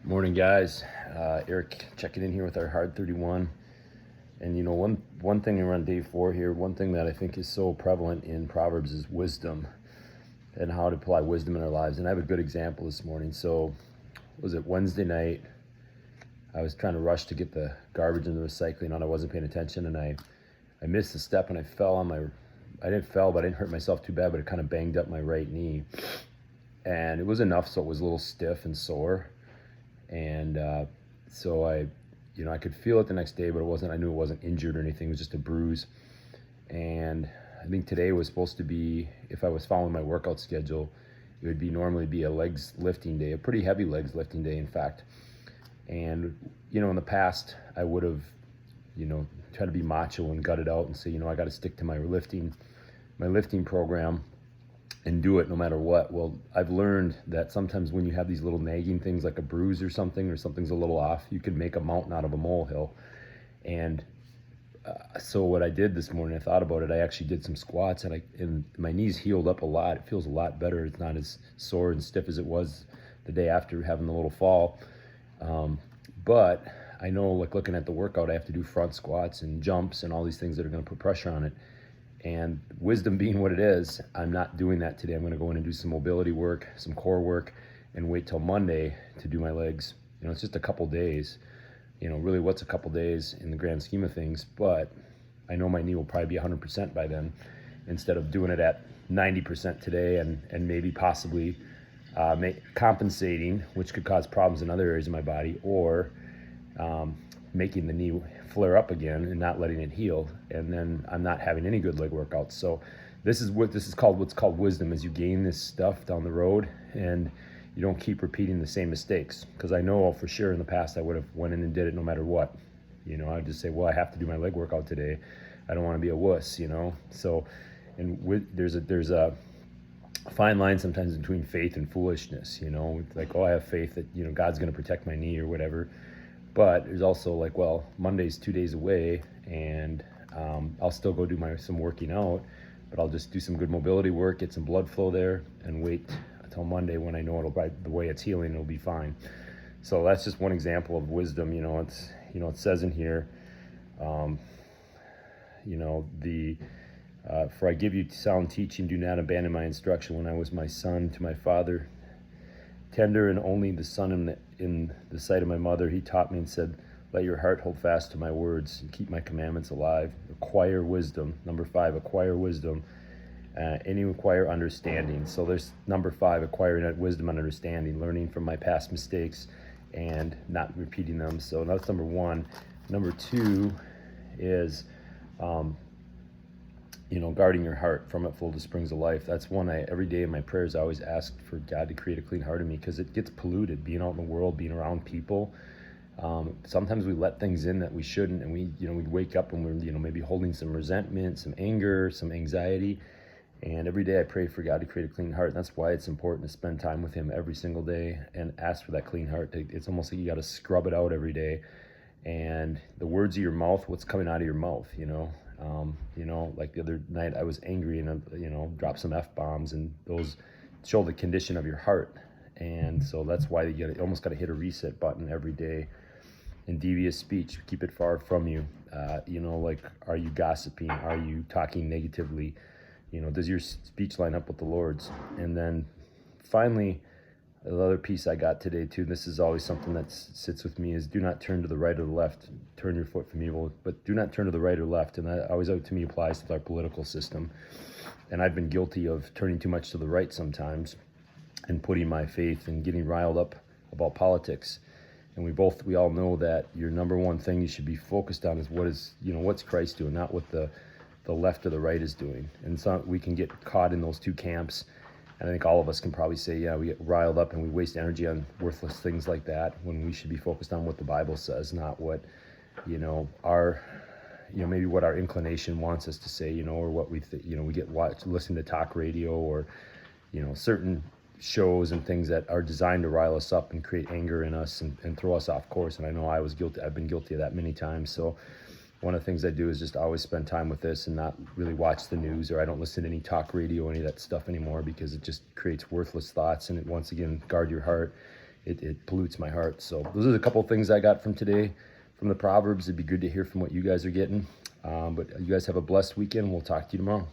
Morning, guys. Eric checking in here with our Hard 31. And one thing we're on day 4 here, one thing that I think is so prevalent in Proverbs is wisdom and how to apply wisdom in our lives. And I have a good example this morning. So, was it Wednesday night? I was trying to rush to get the garbage and the recycling out. I wasn't paying attention, and I missed a step, and I fell on my, I didn't fall, but I didn't hurt myself too bad, but it kind of banged up my right knee. And it was enough so it was a little stiff and sore. And so I could feel it the next day, but I knew it wasn't injured or anything. It was just a bruise. And I think today was supposed to be, if I was following my workout schedule, it would normally be a legs lifting day, a pretty heavy legs lifting day, in fact. And, in the past, I would have, tried to be macho and gut it out and say, I got to stick to my lifting program and do it no matter what. Well, I've learned that sometimes when you have these little nagging things like a bruise or something's a little off, you can make a mountain out of a molehill. And so what I did this morning, I thought about it, I actually did some squats, and my knees healed up a lot. It feels a lot better. It's not as sore and stiff as it was the day after having the little fall. But I know, like, looking at the workout, I have to do front squats and jumps and all these things that are going to put pressure on it. And wisdom being what it is, I'm not doing that today. I'm going to go in and do some mobility work, some core work, and wait till Monday to do my legs. It's just a couple days. Really, what's a couple days in the grand scheme of things? But I know my knee will probably be 100% by then, instead of doing it at 90% today and maybe possibly compensating, which could cause problems in other areas of my body, or making the knee flare up again and not letting it heal, and then I'm not having any good leg workouts. So this is what's called wisdom, is you gain this stuff down the road and you don't keep repeating the same mistakes. Because I know for sure in the past I would have went in and did it no matter what. I'd just say, well, I have to do my leg workout today. I don't want to be a wuss, So, there's a fine line sometimes between faith and foolishness. Like, oh, I have faith that God's going to protect my knee or whatever. But there's also like, well, Monday's 2 days away, and I'll still go do some working out, but I'll just do some good mobility work, get some blood flow there, and wait until Monday when I know the way it's healing, it'll be fine. So that's just one example of wisdom. It says in here, for I give you sound teaching, do not abandon my instruction. When I was my son to my father, tender and only the son in the sight of my mother, he taught me and said, let your heart hold fast to my words and keep my commandments alive. Acquire wisdom. Number 5, acquire wisdom. And you acquire understanding. So there's number 5, acquiring wisdom and understanding, learning from my past mistakes and not repeating them. So that's number 1. Number 2 is guarding your heart. From it flow the springs of life. That's one every day in my prayers I always ask for God to create a clean heart in me, because it gets polluted being out in the world, being around people. Sometimes we let things in that we shouldn't, and we wake up and we're maybe holding some resentment, some anger, some anxiety. And every day I pray for God to create a clean heart. And that's why it's important to spend time with Him every single day and ask for that clean heart. It's almost like you got to scrub it out every day. And the words of your mouth, what's coming out of your mouth, like the other night I was angry and dropped some F-bombs, and those show the condition of your heart. And so that's why you almost got to hit a reset button every day. And devious speech, keep it far from you. Like, are you gossiping? Are you talking negatively? Does your speech line up with the Lord's? And then finally, the other piece I got today too, this is always something that sits with me, is do not turn to the right or the left. Turn your foot from evil, but do not turn to the right or left. And that always, to me, applies to our political system. And I've been guilty of turning too much to the right sometimes and putting my faith and getting riled up about politics. And we all know that your number one thing you should be focused on is what's Christ doing, not what the left or the right is doing. And so we can get caught in those two camps. And I think all of us can probably say, yeah, we get riled up and we waste energy on worthless things like that, when we should be focused on what the Bible says, not what, maybe what our inclination wants us to say, or what we listen to talk radio, or, certain shows and things that are designed to rile us up and create anger in us and throw us off course. And I know I've been guilty of that many times. So one of the things I do is just always spend time with this and not really watch the news, or I don't listen to any talk radio, any of that stuff anymore, because it just creates worthless thoughts. And it, once again, guard your heart. it pollutes my heart. So those are a couple of things I got from today from the Proverbs. It'd be good to hear from what you guys are getting. But you guys have a blessed weekend. We'll talk to you tomorrow.